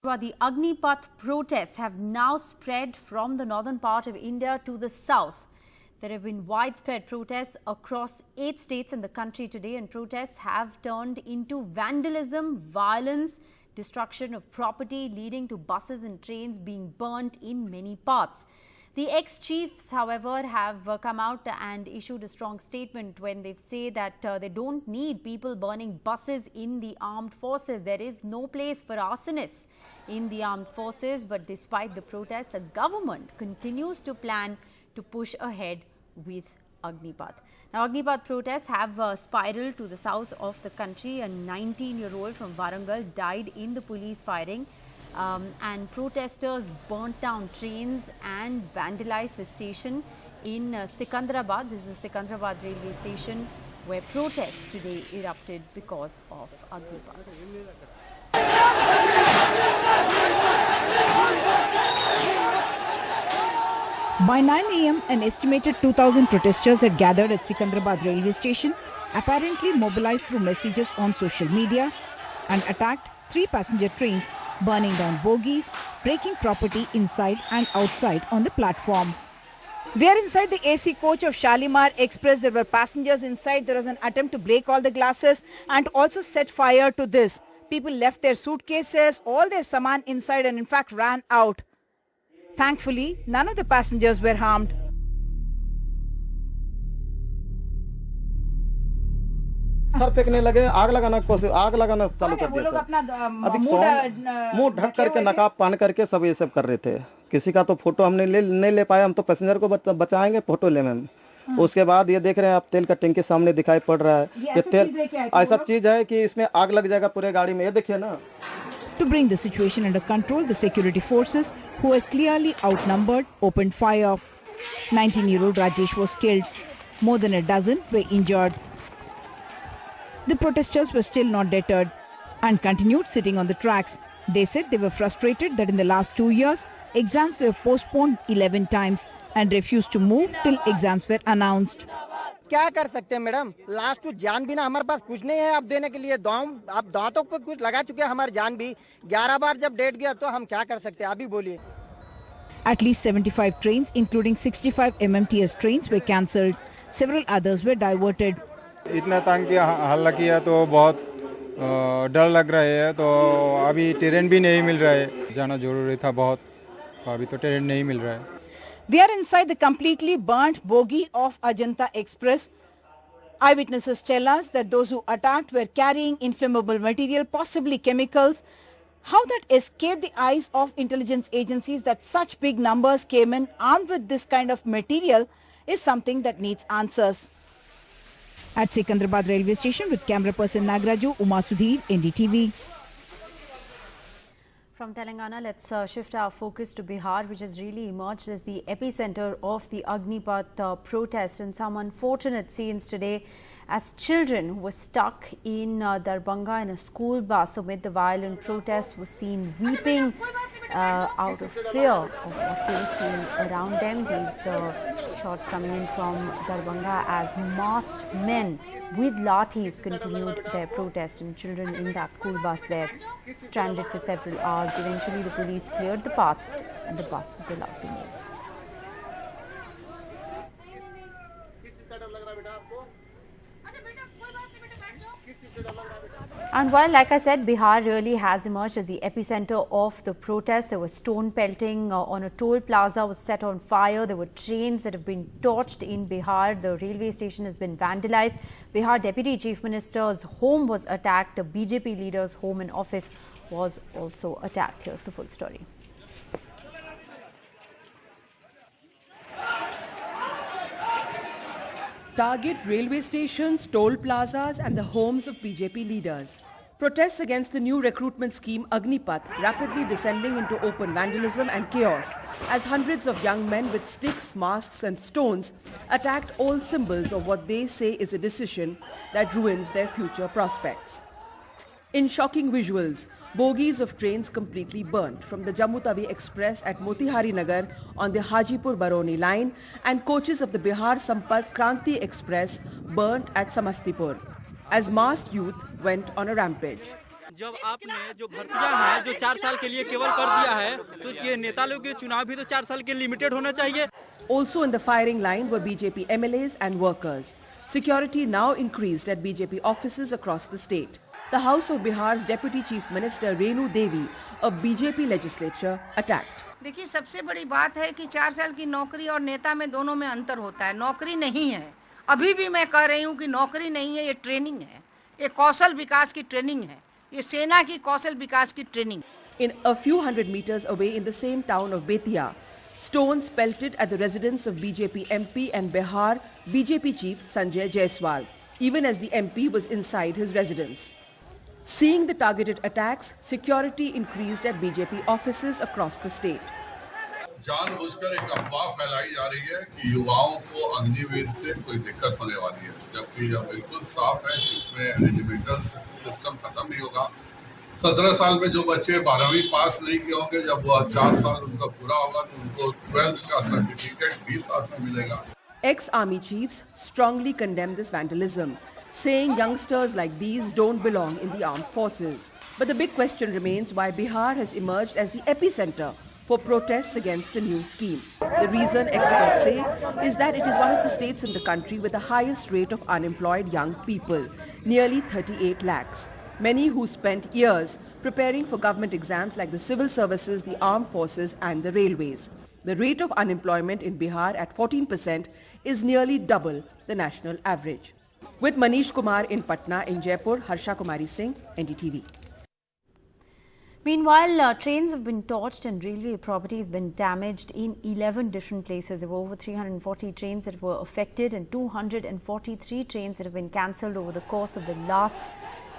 Well, the Agnipath protests have now spread from the northern part of India to the south. There have been widespread protests across 8 states in the country today, and protests have turned into vandalism, violence, destruction of property, leading to buses and trains being burnt in many parts. The ex-chiefs, however, have come out and issued a strong statement when they say that they don't need people burning buses in the armed forces. There is no place for arsonists in the armed forces, but despite the protests, the government continues to plan to push ahead with Agnipath. Now, Agnipath protests have spiraled to the south of the country. A 19-year-old from Warangal died in the police firing. And protesters burnt down trains and vandalized the station in Secunderabad. This is the Secunderabad railway station where protests today erupted because of Agnipath. By 9 a.m., an estimated 2,000 protesters had gathered at Secunderabad railway station, apparently mobilized through messages on social media, and attacked 3 passenger trains, burning down bogies, breaking property inside and outside on the platform. We are inside the AC coach of Shalimar Express. There were passengers inside. There was an attempt to break all the glasses and also set fire to this. People left their suitcases, all their saman inside, and in fact ran out. Thankfully, none of the passengers were harmed. फेंकने लगे, आग लगाना चालू कर दिया। अभी मुंह ढक करके नकाब पहन करके सब ये सब कर रहे थे। किसी का तो फोटो हमने नहीं ले पाया, हम तो पैसेंजर को बचाएंगे, फोटो ले मैम। उसके बाद ये देख रहे हैं आप, तेल का टैंकी सामने दिखाई पड़ रहा है। ये तेल ऐसा चीज है कि इसमें आग लग जाएगा पूरे गाड़ी में, ये देखिए ना। To bring the situation under control, the security forces, who were clearly outnumbered, opened fire. 19-year-old Rajesh was killed. More than a dozen were injured. The protesters were still not deterred and continued sitting on the tracks. They said they were frustrated that in the last 2 years, exams were postponed 11 times and refused to move till exams were announced. क्या कर सकते हैं madam, last to जान भी ना हमारे पास कुछ नहीं है अब देने के लिए। आप दांतों पर कुछ लगा चुके हैं, हमारी जान भी 11 बार जब डेट गया तो हम क्या कर सकते हैं, अभी बोलिए। At least 75 trains, including 65 MMTS trains, were cancelled. Several others were diverted. इतना तंग किया, हल्ला किया तो बहुत डर लग रहा है। तो अभी ट्रेन भी नहीं मिल रहा है, जाना जरूरी था बहुत, तो अभी तो ट्रेन नहीं मिल रहा है। We are inside the completely burnt bogie of Ajanta Express. Eyewitnesses tell us that those who attacked were carrying inflammable material, possibly chemicals. How that escaped the eyes of intelligence agencies that such big numbers came in armed with this kind of material is something that needs answers. At Secunderabad railway station with camera person Nagraju, Uma Sudhir, NDTV. From Telangana, let's shift our focus to Bihar, which has really emerged as the epicenter of the Agnipath protest, and some unfortunate scenes today as children who were stuck in Darbhanga in a school bus amid the violent protests were seen weeping out of fear of what they were seeing around them. These shots coming in from Darbhanga as masked men with lathis continued their protest, and children in that school bus there stranded for several hours. Eventually the police cleared the path and the bus was allowed to move. And while, like I said, Bihar really has emerged as the epicenter of the protest. There was stone pelting on a toll plaza was set on fire. There were trains that have been torched in Bihar. The railway station has been vandalized. Bihar Deputy Chief Minister's home was attacked. A BJP leader's home and office was also attacked. Here's the full story. Target railway stations, toll plazas and the homes of BJP leaders. Protests against the new recruitment scheme Agnipath rapidly descending into open vandalism and chaos as hundreds of young men with sticks, masks and stones attacked all symbols of what they say is a decision that ruins their future prospects. In shocking visuals, bogies of trains completely burnt, from the Jammu Tawi Express at Motihari Nagar on the Hajipur Baroni line and coaches of the Bihar Sampark Kranti Express burnt at Samastipur, as masked youth went on a rampage. जब आपने जो भर्तियां हैं जो 4 साल के लिए केवल कर दिया है, तो ये नेता लोग के चुनाव भी तो 4 साल के लिमिटेड होना चाहिए। Also in the firing line were BJP MLAs and workers. Security now increased at BJP offices across the state. The House of Bihar's Deputy Chief Minister Renu Devi of BJP legislature attacked. देखिए, सबसे बड़ी बात है कि 4 साल की नौकरी और नेता में दोनों में अंतर होता है। नौकरी नहीं है, अभी भी मैं कह रही हूँ कि नौकरी नहीं है, ये ट्रेनिंग है, ये कौशल विकास की ट्रेनिंग है, ये सेना की कौशल विकास की training. In a few hundred meters away in the same town of Betia, stones pelted at the residence of BJP MP and Bihar BJP chief Sanjay Jaiswal, even as the MP was inside his residence. Seeing the targeted attacks, security increased at BJP offices across the state. जानबूझकर एक अफवाह फैलाई जा रही है कि युवाओं को अग्निवीर से कोई दिक्कत होने वाली है, जबकि यह बिल्कुल साफ है कि इसमें रेजिमेंटल सिस्टम खत्म नहीं होगा। 17 साल में जो बच्चे 12वीं पास नहीं किए होंगे, जब वह 4 साल उनका पूरा होगा तो उनको 12th का सर्टिफिकेट भी साथ में मिलेगा। Ex-army chiefs strongly condemned this vandalism, saying youngsters like these don't belong in the armed forces. But the big question remains why Bihar has emerged as the epicenter for protests against the new scheme. The reason experts say is that it is one of the states in the country with the highest rate of unemployed young people, nearly 38 lakhs. Many who spent years preparing for government exams like the civil services, the armed forces and the railways. The rate of unemployment in Bihar at 14% is nearly double the national average. With Manish Kumar in Patna, in Jaipur, Harsha Kumari Singh, NDTV. Meanwhile, trains have been torched and railway property has been damaged in 11 different places. There were over 340 trains that were affected and 243 trains that have been cancelled over the course of the last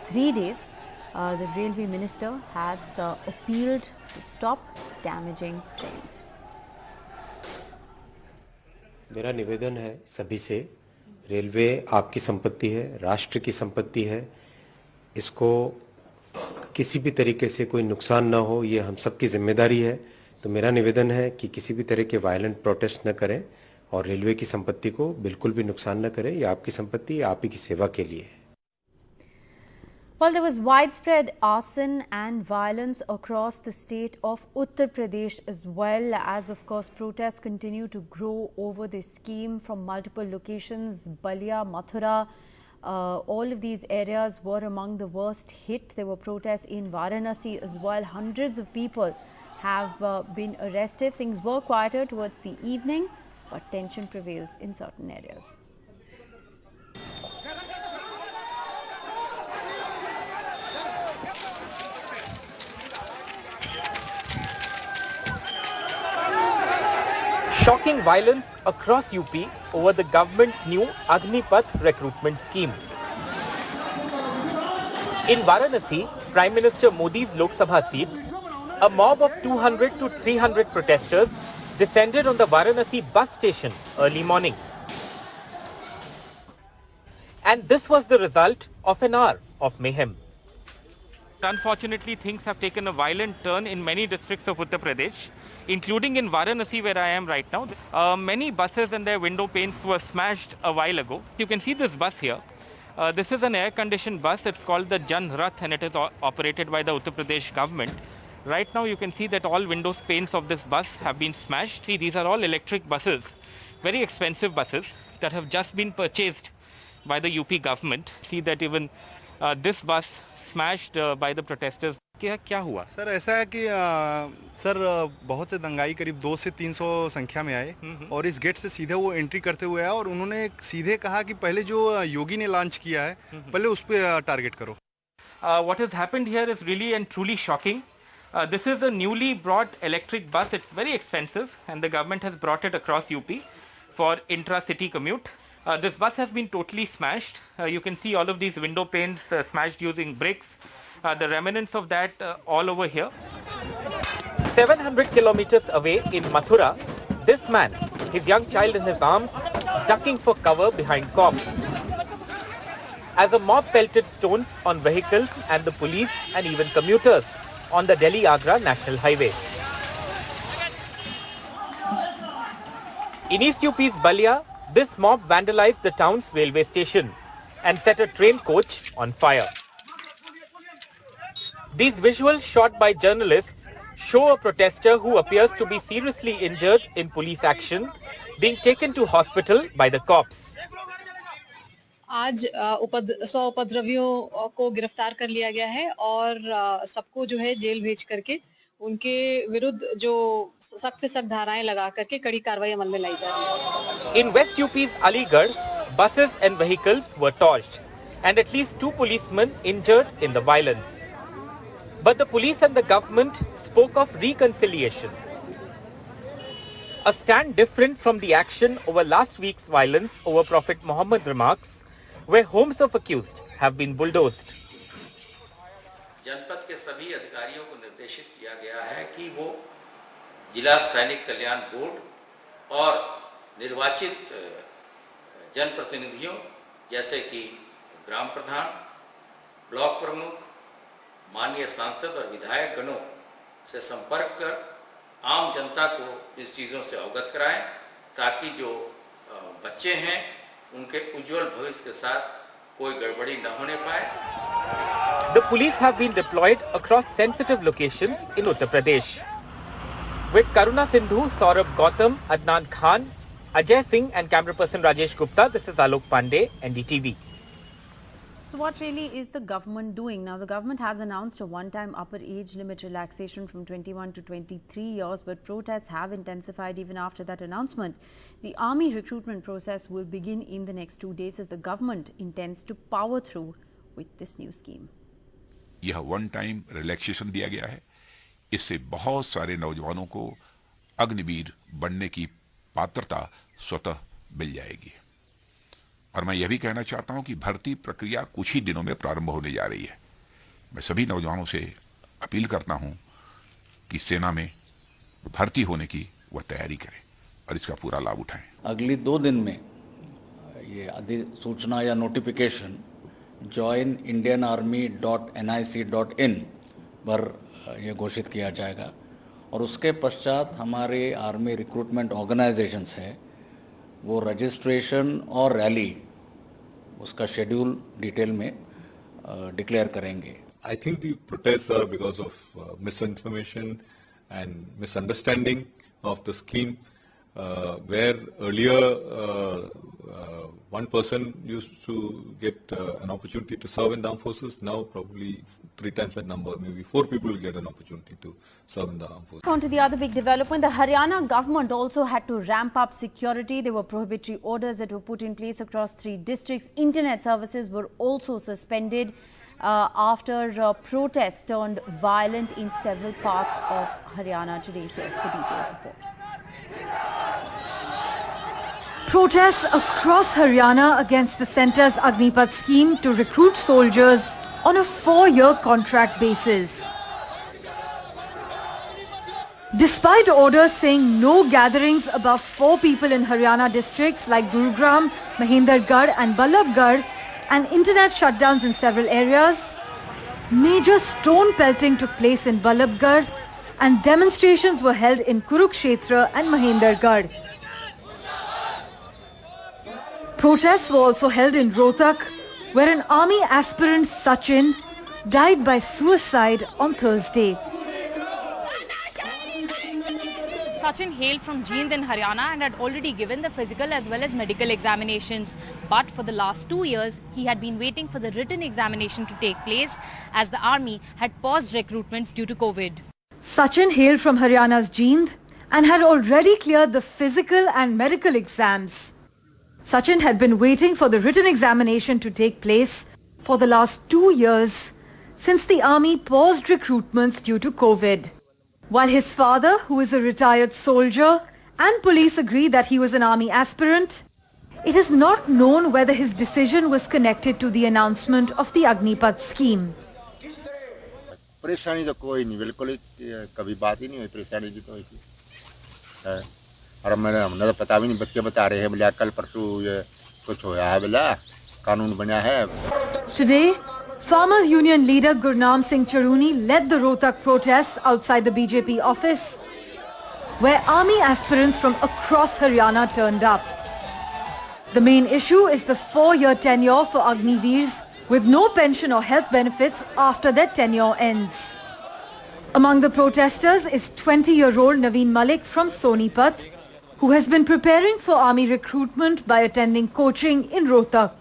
3 days. The railway minister has appealed to stop damaging trains. मेरा निवेदन है सभी से, railway आपकी संपत्ति है, राष्ट्र की संपत्ति है, इसको किसी भी तरीके से कोई नुकसान ना हो, ये हम सबकी जिम्मेदारी है। तो मेरा निवेदन है कि किसी भी तरह के वायलेंट प्रोटेस्ट न करें और रेलवे की संपत्ति को बिल्कुल भी नुकसान न करें। ये आपकी संपत्ति है, आप ही की सेवा के लिए है। Well, there was widespread arson and violence across the state of Uttar Pradesh as well, as of course protests continue to grow over this scheme from multiple locations. Balia, Mathura, all of these areas were among the worst hit. There were protests in Varanasi as well. Hundreds of people have been arrested. Things were quieter towards the evening, but tension prevails in certain areas. Shocking violence across UP over the government's new Agnipath recruitment scheme. In Varanasi, Prime Minister Modi's Lok Sabha seat, a mob of 200 to 300 protesters descended on the Varanasi bus station early morning. And this was the result of an hour of mayhem. Unfortunately, things have taken a violent turn in many districts of Uttar Pradesh, including in Varanasi where I am right now. Many buses and their window panes were smashed a while ago. You can see this bus here. This is an air-conditioned bus. It's called the Jan Rath and it is operated by the Uttar Pradesh government. Right now you can see that all window panes of this bus have been smashed. See, these are all electric buses, very expensive buses that have just been purchased by the UP government. See that even this bus smashed by the protesters. क्या हुआ sir? ऐसा है कि sir बहुत से दंगाई करीब 200 से 300 संख्या में आए और इस गेट से सीधे वो एंट्री करते हुए आए और उन्होंने सीधे कहा कि पहले जो योगी ने लॉन्च किया है पहले उस पे टारगेट करो. What has happened here is really and truly shocking. This is a newly brought electric bus. It's very expensive and the government has brought it across UP for intra-city commute. This bus has been totally smashed. You can see all of these window panes smashed using bricks. The remnants of that all over here. 700 kilometers away in Mathura, this man, his young child in his arms, ducking for cover behind cops. As a mob pelted stones on vehicles and the police and even commuters on the Delhi-Agra National Highway. In East UP's Balia, this mob vandalized the town's railway station and set a train coach on fire. These visuals shot by journalists show a protester who appears to be seriously injured in police action being taken to hospital by the cops. आज 100 उपद्रवियों को गिरफ्तार कर लिया गया है और सबको जो है जेल भेज करके उनके विरुद्ध जो सख्त से सख्त धाराएं लगा करके कड़ी कार्रवाई अमल में लाई जा रही है। In West UP's Aligarh, buses and vehicles were torched and at least 2 policemen injured in the violence. But the police and the government spoke of reconciliation. A stand different from the action over last week's violence over Prophet Muhammad remarks, where homes of accused have been bulldozed. जनपद के सभी अधिकारियों को निर्देशित किया गया है कि वो जिला सैनिक कल्याण बोर्ड और निर्वाचित जनप्रतिनिधियों जैसे कि ग्राम प्रधान, ब्लॉक प्रमुख, माननीय सांसद और विधायक गणों से संपर्क कर आम जनता को इस चीज़ों से अवगत कराएं ताकि जो बच्चे हैं उनके उज्जवल भविष्य के साथ कोई गड़बड़ी न होने पाए। The police have been deployed across sensitive locations in Uttar Pradesh. With Karuna Sindhu, Saurabh Gautam, Adnan Khan, Ajay Singh and camera person Rajesh Gupta, this is Alok Pandey, NDTV. So what really is the government doing? Now, the government has announced a one-time upper age limit relaxation from 21 to 23 years, but protests have intensified even after that announcement. The army recruitment process will begin in the next 2 days as the government intends to power through with this new scheme. यह one time relaxation दिया गया है। इससे बहुत सारे नौजवानों को अग्निवीर बनने की पात्रता स्वतः मिल जाएगी। और मैं यह भी कहना चाहता हूं कि भर्ती प्रक्रिया कुछ ही दिनों में प्रारंभ होने जा रही है। मैं सभी नौजवानों से अपील करता हूं कि सेना में भर्ती होने की वह तैयारी करें और इसका पूरा लाभ उठाएं। अगली 2 दिन में ये अधिसूचना या नोटिफिकेशन joinindianarmy.nic.in पर यह घोषित किया जाएगा और उसके पश्चात हमारे आर्मी रिक्रूटमेंट ऑर्गेनाइजेशंस हैं वो रजिस्ट्रेशन और रैली उसका शेड्यूल डिटेल में डिक्लेयर करेंगे। I think the protests are because of misinformation and misunderstanding of the scheme, where earlier one person used to get an opportunity to serve in the armed forces. Now probably 3 times that number, maybe 4 people will get an opportunity to serve in the armed forces. On to the other big development, the Haryana government also had to ramp up security. There were prohibitory orders that were put in place across 3 districts. Internet services were also suspended after protests turned violent in several parts of Haryana today. Here's the detailed report. Protests across Haryana against the centre's Agnipath scheme to recruit soldiers on a 4-year contract basis. Despite orders saying no gatherings above 4 people in Haryana districts like Gurugram, Mahendragarh and Ballabgarh and internet shutdowns in several areas, major stone pelting took place in Ballabgarh and demonstrations were held in Kurukshetra and Mahendragarh. Protests were also held in Rohtak, where an army aspirant, Sachin, died by suicide on Thursday. Sachin hailed from Jind in Haryana and had already given the physical as well as medical examinations. But for the last 2 years, he had been waiting for the written examination to take place as the army had paused recruitments due to COVID. Sachin hailed from Haryana's Jind and had already cleared the physical and medical exams. Sachin had been waiting for the written examination to take place for the last 2 years since the army paused recruitments due to COVID. While his father, who is a retired soldier, and police agree that he was an army aspirant, it is not known whether his decision was connected to the announcement of the Agnipath scheme. परेशानी तो कोई नहीं, बिल्कुल कभी बात ही नहीं हुई परेशानी की तो और हमने तो पता भी नहीं, बच्चे बता रहे हैं बोले कल परसों ये कुछ होया है बोला कानून बना है। Today, Farmers Union leader Gurnam Singh Charuni led the Rohtak protests outside the BJP office, where army aspirants from across Haryana turned up. The main issue is the 4-year tenure for Agniveers with no pension or health benefits after their tenure ends. Among the protesters is 20-year-old Naveen Malik from Sonipat, who has been preparing for army recruitment by attending coaching in Rohtak.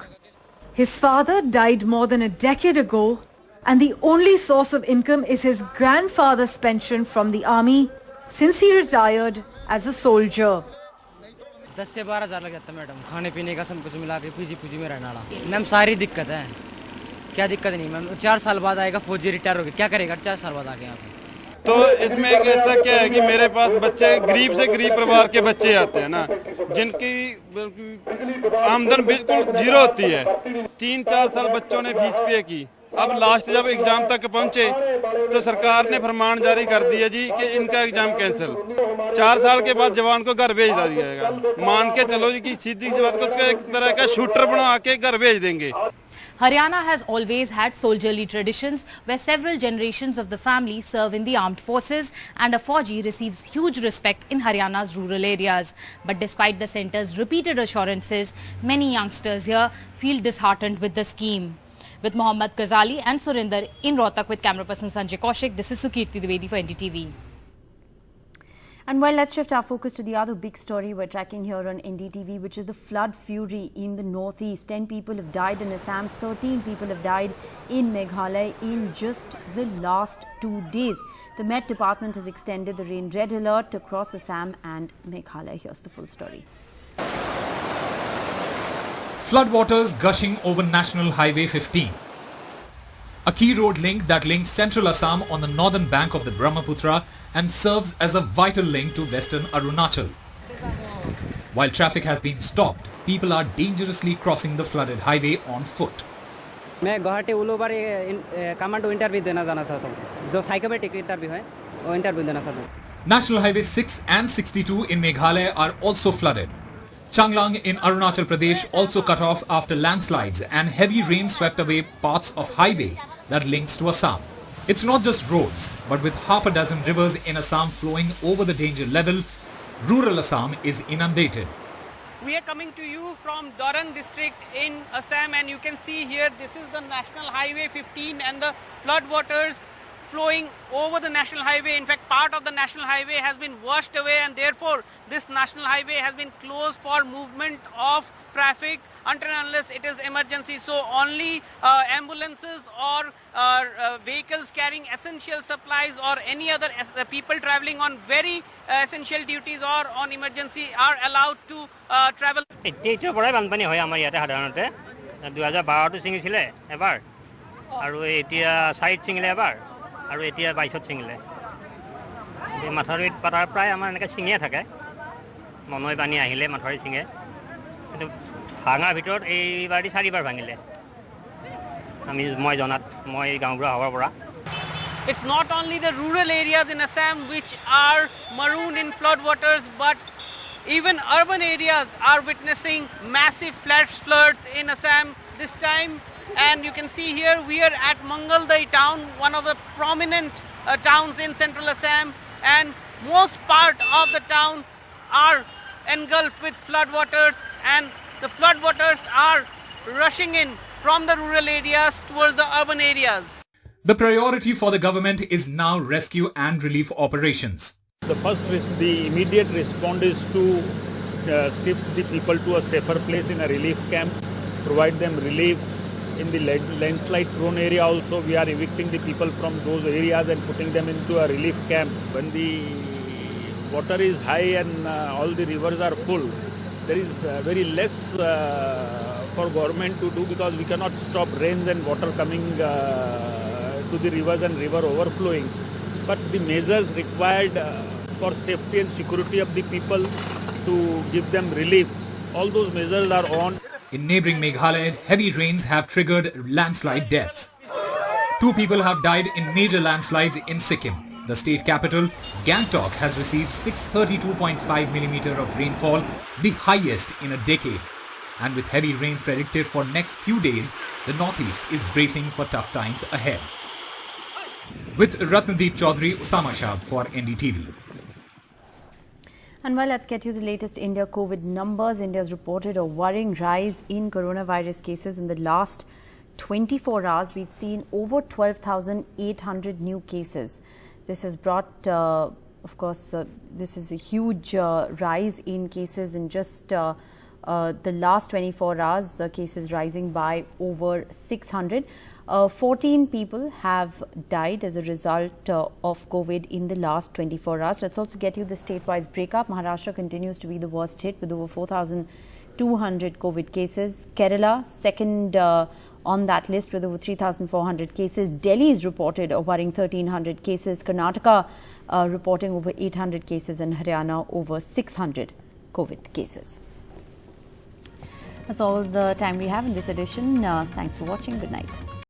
His father died more than a decade ago, and the only source of income is his grandfather's pension from the army since he retired as a soldier. 10 से 12,000 लग जाता madam, खाने पीने का सब कुछ मिला के पीजी में रहना वाला। मैम सारी दिक्कत है, क्या दिक्कत नहीं मैम, 4 साल बाद आएगा फौजी रिटायर हो गया, क्या करेगा 4 साल बाद आके यहाँ पे। तो इसमें एक ऐसा क्या है कि मेरे पास बच्चे गरीब से गरीब परिवार के बच्चे आते हैं ना, जिनकी आमदन बिल्कुल जीरो होती है। 3-4 साल बच्चों ने फीस पे की, अब लास्ट जब एग्जाम तक पहुंचे तो सरकार ने फरमान जारी कर दिया जी कि इनका एग्जाम कैंसिल। 4 साल के बाद जवान को घर भेज दिया जाएगा। मान के चलो जी कि सीधी सी बात को उसका एक तरह का शूटर बना के घर भेज देंगे। Haryana has always had soldierly traditions where several generations of the family serve in the armed forces, and a Fauji receives huge respect in Haryana's rural areas. But despite the centre's repeated assurances, many youngsters here feel disheartened with the scheme. With Mohammad Ghazali and Surinder in Rohtak with camera person Sanjay Kaushik, this is Sukirti Dwivedi for NDTV. And well, let's shift our focus to the other big story we're tracking here on NDTV, which is the flood fury in the northeast. 10 people have died in Assam, 13 people have died in Meghalaya in just the last 2 days. The Met Department has extended the rain red alert across Assam and Meghalaya. Here's the full story. Floodwaters gushing over National Highway 15. A key road link that links central Assam on the northern bank of the Brahmaputra and serves as a vital link to western Arunachal. While traffic has been stopped, people are dangerously crossing the flooded highway on foot. मैं गुवाहाटी उल over commando interview देना जाना था, जो psychometric interview है वो interview देना था। National Highway 6 and 62 in Meghalaya are also flooded. Changlang in Arunachal Pradesh also cut off after landslides and heavy rain swept away parts of highway that links to Assam. It's not just roads, but with half a dozen rivers in Assam flowing over the danger level, rural Assam is inundated. We are coming to you from Dorang district in Assam, and you can see here this is the National Highway 15 and the flood waters flowing over the National Highway. In fact, part of the National Highway has been washed away, and therefore this National Highway has been closed for movement of traffic until and unless it is emergency. So only ambulances or vehicles carrying essential supplies or any other people traveling on very essential duties or on emergency are allowed to travel. এইটো বড় বানপানী হয় আমাৰ ইয়াতে সাধাৰণতে 2012 টো ছিঙিছিলে এবাৰ আৰু এতিয়া সাইড ছিঙিলে এবাৰ আৰু এতিয়া 22 ছিঙিলে এই মাথাৰিত পাতাৰ প্ৰায় আমাৰ এনেকৈ ছিঙিয়ে থাকে মনৈ পানী আহিলে মাথাৰি ছিঙে কিন্তু ভাঙাৰ ভিতৰত এইবাৰটি 4বাৰ ভাঙিলে আমি মই জনাত মই গাঁওবুঢ়া হোৱাৰ পৰা। It's not only the rural areas in Assam which are marooned in flood waters, but even urban areas are witnessing massive flash floods in Assam this time. And you can see here we are at Mangalday town, one of the prominent towns in central Assam, and most part of the town are engulfed with flood waters, and the flood waters are rushing in from the rural areas towards the urban areas. The priority for the government is now rescue and relief operations. The immediate response is to shift the people to a safer place in a relief camp, provide them relief. In the landslide prone area also we are evicting the people from those areas and putting them into a relief camp. When the water is high and all the rivers are full, there is very less for government to do, because we cannot stop rains and water coming to the rivers and river overflowing. But the measures required for safety and security of the people to give them relief, all those measures are on. In neighbouring Meghalaya, heavy rains have triggered landslide deaths. 2 people have died in major landslides in Sikkim. The state capital, Gangtok, has received 632.5 mm of rainfall, the highest in a decade. And with heavy rain predicted for next few days, the northeast is bracing for tough times ahead. With Ratnadeep Chaudhary, Usama Shah for NDTV. And well, let's get you the latest India COVID numbers. India has reported a worrying rise in coronavirus cases in the last 24 hours, we've seen over 12,800 new cases. This has brought, of course, this is a huge rise in cases in just the last 24 hours, the cases rising by over 600. 14 people have died as a result of COVID in the last 24 hours. Let's also get you the state-wise breakup. Maharashtra continues to be the worst hit with over 4,200 COVID cases. Kerala, second on that list with over 3,400 cases. Delhi is reported a worrying 1,300 cases. Karnataka reporting over 800 cases, and Haryana over 600 COVID cases. That's all the time we have in this edition. Thanks for watching. Good night.